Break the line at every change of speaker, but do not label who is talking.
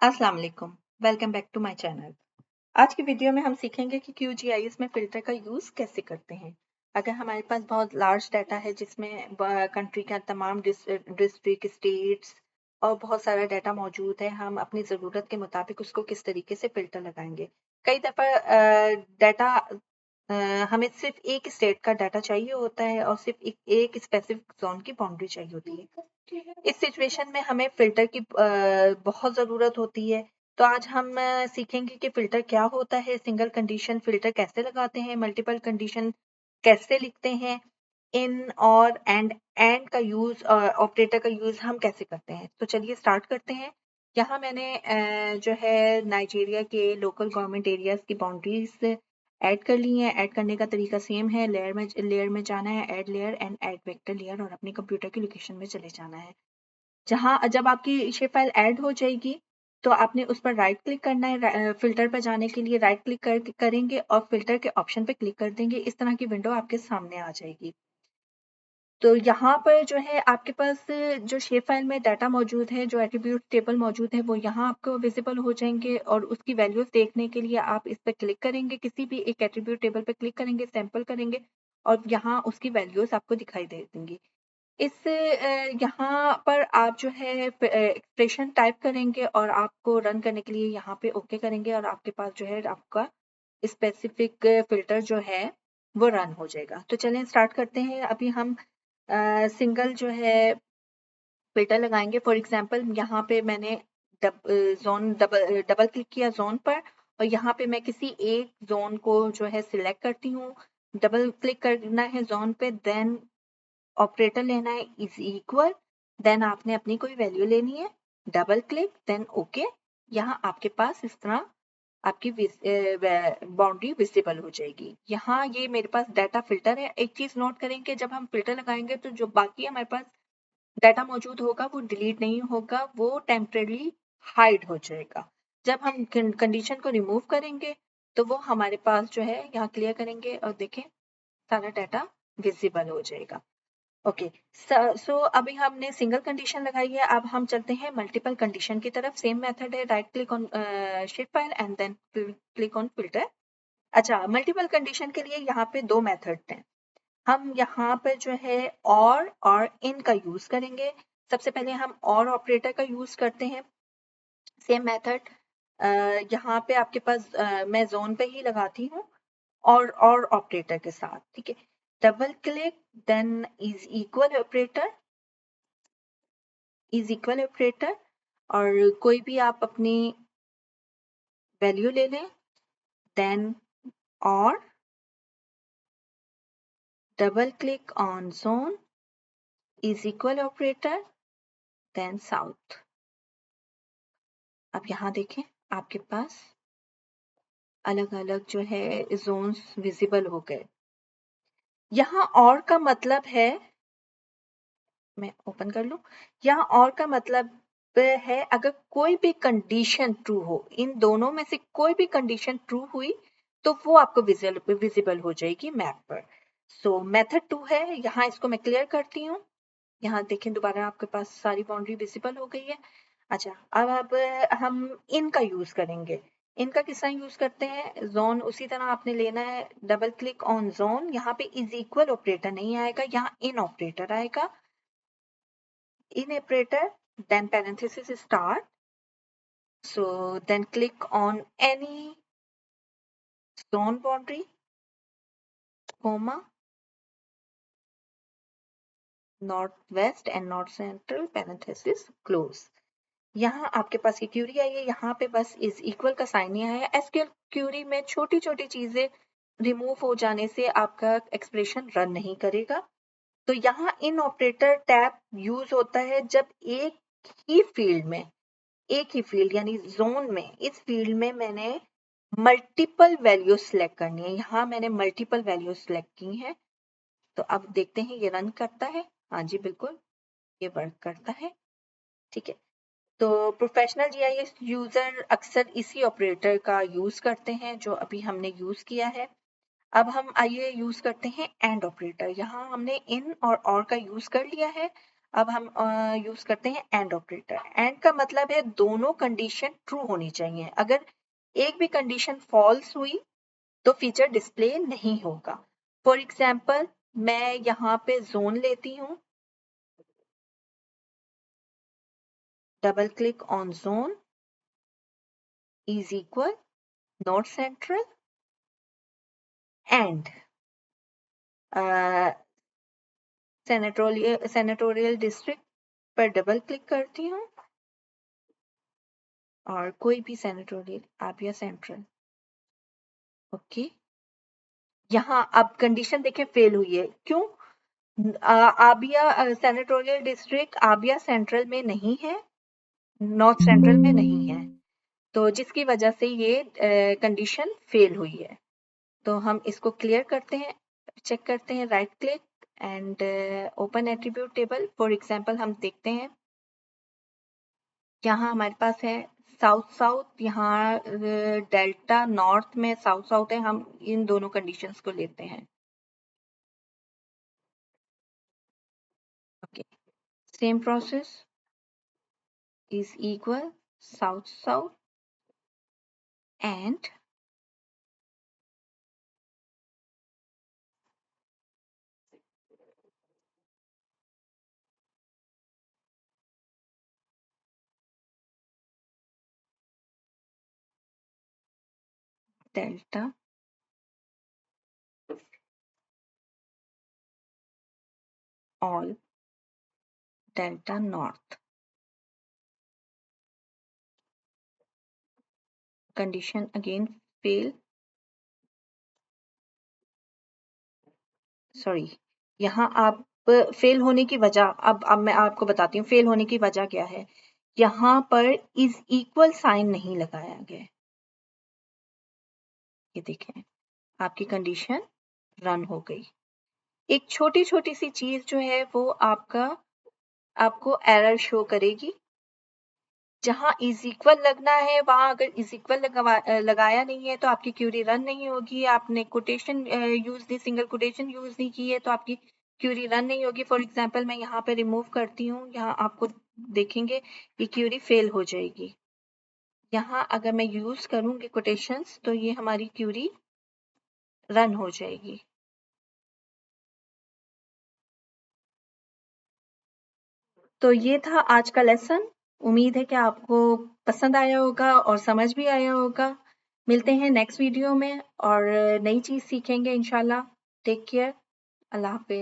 अस्सलाम वालेकुम, welcome back to my channel. आज की वीडियो में हम सीखेंगे कि QGIS में फ़िल्टर का यूज़ कैसे करते हैं। अगर हमारे पास बहुत लार्ज डाटा है जिसमें कंट्री का तमाम डिस्ट्रिक्ट, स्टेट्स और बहुत सारा डाटा मौजूद है, हम अपनी ज़रूरत के मुताबिक उसको किस तरीके से फ़िल्टर लगाएंगे। कई दफ़ा डाटा हमें सिर्फ एक स्टेट का डाटा चाहिए होता है और सिर्फ एक स्पेसिफिक ज़ोन की बाउंड्री चाहिए होती है। इस सिचुएशन में हमें फ़िल्टर की बहुत ज़रूरत होती है। तो आज हम सीखेंगे कि फ़िल्टर क्या होता है, सिंगल कंडीशन फ़िल्टर कैसे लगाते हैं, मल्टीपल कंडीशन कैसे लिखते हैं, इन और एंड का यूज़ ऑपरेटर का यूज़ हम कैसे करते हैं। तो चलिए स्टार्ट करते हैं। यहाँ मैंने जो है नाइजीरिया के लोकल गवर्नमेंट एरियाज़ की बाउंड्रीज़ ऐड कर ली हैं। ऐड करने का तरीका सेम है, लेयर में जाना है, add layer and add vector layer और अपने कंप्यूटर की लोकेशन में चले जाना है। जब आपकी शेप फाइल ऐड हो जाएगी, तो आपने उस पर राइट क्लिक करना है। फ़िल्टर पर जाने के लिए राइट क्लिक करेंगे और फ़िल्टर के ऑप्शन पे क्लिक कर देंगे। इस तरह की विंडो आपके सामने आ जाएगी। तो यहाँ पर जो है आपके पास जो शेप फाइल में डाटा मौजूद है, जो एट्रीब्यूट टेबल मौजूद है, वो यहाँ आपको विज़िबल हो जाएँगे और उसकी वैल्यूज़ देखने के लिए आप इस पे क्लिक करेंगे, किसी भी एक एट्रीब्यूट टेबल पे क्लिक करेंगे, सैंपल करेंगे और यहाँ उसकी वैल्यूज़ आपको दिखाई दे देंगी। यहाँ पर आप जो है एक्सप्रेशन टाइप करेंगे और आपको रन करने के लिए यहाँ पे ओके करेंगे और आपके पास जो है आपका स्पेसिफिक फ़िल्टर जो है वो रन हो जाएगा। तो चलें स्टार्ट करते हैं। अभी हम सिंगल जो है फ़िल्टर लगाएँगे। फॉर एग्ज़ाम्पल यहाँ पे मैंने डबल क्लिक किया ज़ोन पर और यहाँ पे मैं किसी एक ज़ोन को जो है सिलेक्ट करती हूँ। डबल क्लिक करना है ज़ोन पे, देन ऑपरेटर लेना है इज इक्वल, देन आपने अपनी कोई वैल्यू लेनी है, डबल क्लिक देन ओके। यहाँ आपके पास इस तरह आपकी बाउंड्री विजिबल हो जाएगी। यहाँ ये मेरे पास डाटा फिल्टर है। एक चीज नोट करें कि जब हम फिल्टर लगाएंगे तो जो बाकी हमारे पास डाटा मौजूद होगा वो डिलीट नहीं होगा, वो टेम्परेरी हाइड हो जाएगा। जब हम कंडीशन को रिमूव करेंगे तो वो हमारे पास जो है यहाँ क्लियर करेंगे और देखें सारा डाटा विजिबल हो जाएगा। ओके, सो अभी हमने सिंगल कंडीशन लगाई है। अब हम चलते हैं मल्टीपल कंडीशन की तरफ। सेम मेथड है, right click on shape file and then click on filter. अच्छा, मल्टीपल कंडीशन के लिए यहाँ पे दो मेथड हैं। हम यहाँ पर जो है और इन का यूज करेंगे। सबसे पहले हम और ऑपरेटर का यूज करते हैं। सेम मेथड यहाँ पे आपके पास मैं जोन पे ही लगाती हूँ और ऑपरेटर के साथ, ठीक है। Double click then is equal operator और कोई भी आप अपनी वैल्यू ले लें, देन और double click on zone is equal operator then south. अब यहाँ देखें आपके पास अलग अलग जो है जोन्स विजिबल हो गए। यहाँ और का मतलब है, मैं ओपन कर लूं, यहाँ और का मतलब है अगर कोई भी कंडीशन ट्रू हो, इन दोनों में से कोई भी कंडीशन ट्रू हुई तो वो आपको विजिबल हो जाएगी मैप पर। सो मेथड 2 है, यहाँ इसको मैं क्लियर करती हूँ। यहाँ देखें दोबारा आपके पास सारी बाउंड्री विजिबल हो गई है। अच्छा, अब हम इनका यूज करेंगे। इनका किस तरह यूज करते हैं, जोन उसी तरह आपने लेना है, डबल क्लिक ऑन जोन, यहाँ पे इज इक्वल ऑपरेटर नहीं आएगा, यहाँ इन ऑपरेटर आएगा। In operator, then parenthesis start. So then click on any zone boundary, comma, northwest and north central parenthesis close. यहाँ आपके पास ये क्यूरी आई है, यहाँ पे बस इज इक्वल का साइन नहीं आया। एसक्यूएल क्यूरी में छोटी छोटी चीजें रिमूव हो जाने से आपका एक्सप्रेशन रन नहीं करेगा। तो यहाँ इन ऑपरेटर टैब यूज होता है जब एक ही फील्ड यानी जोन में, इस फील्ड में मैंने मल्टीपल वैल्यूज सेलेक्ट करनी है। यहाँ मैंने मल्टीपल वैल्यूज सेलेक्ट की हैं। तो अब देखते हैं ये रन करता है। हाँ जी बिल्कुल, ये वर्क करता है, ठीक है। तो प्रोफेशनल जीआईएस यूजर अक्सर इसी ऑपरेटर का यूज करते हैं जो अभी हमने यूज किया है। अब हम आइए यूज करते हैं एंड ऑपरेटर। यहाँ हमने इन और का यूज कर लिया है। अब हम यूज करते हैं एंड ऑपरेटर। एंड का मतलब है दोनों कंडीशन ट्रू होनी चाहिए। अगर एक भी कंडीशन फॉल्स हुई तो फीचर डिस्प्ले नहीं होगा। फॉर एग्जाम्पल मैं यहाँ पे जोन लेती हूँ, double click on zone is equal not central and sanatorial district पर डबल क्लिक करती हूँ और कोई भी सेनेटोरियल आबिया सेंट्रल। ओके, यहाँ अब कंडीशन देखें फेल हुई है। क्यों? आबिया सेनेटोरियल डिस्ट्रिक्ट आबिया सेंट्रल में नहीं है, नॉर्थ सेंट्रल में नहीं है, तो जिसकी वजह से ये कंडीशन फेल हुई है। तो हम इसको क्लियर करते हैं, चेक करते हैं, right click and open attribute table. For example हम देखते हैं, यहाँ हमारे पास है साउथ साउथ, यहाँ डेल्टा नॉर्थ में साउथ साउथ है। हम इन दोनों कंडीशंस को लेते हैं। Okay, same process is equal south south and delta all delta north। condition again fail, sorry, यहाँ आप फेल होने की वजह, अब मैं आपको बताती हूँ फेल होने की वजह क्या है। यहाँ पर इज इक्वल साइन नहीं लगाया गया। ये देखें, आपकी कंडीशन रन हो गई। एक छोटी छोटी सी चीज जो है वो आपको एरर शो करेगी। जहां इज इक्वल लगना है वहां अगर इज इक्वल लगाया नहीं है तो आपकी क्यूरी रन नहीं होगी। आपने कोटेशन यूज नहीं, सिंगल कोटेशन यूज नहीं की है तो आपकी क्यूरी रन नहीं होगी। फॉर एग्जांपल मैं यहाँ पे रिमूव करती हूँ, यहाँ आपको देखेंगे ये क्यूरी फेल हो जाएगी। यहाँ अगर मैं यूज करूंगी कोटेशंस तो ये हमारी क्यूरी रन हो जाएगी। तो ये था आज का लेसन। उम्मीद है कि आपको पसंद आया होगा और समझ भी आया होगा। मिलते हैं नेक्स्ट वीडियो में और नई चीज़ सीखेंगे इंशाल्लाह। टेक केयर, अल्लाह हाफिज।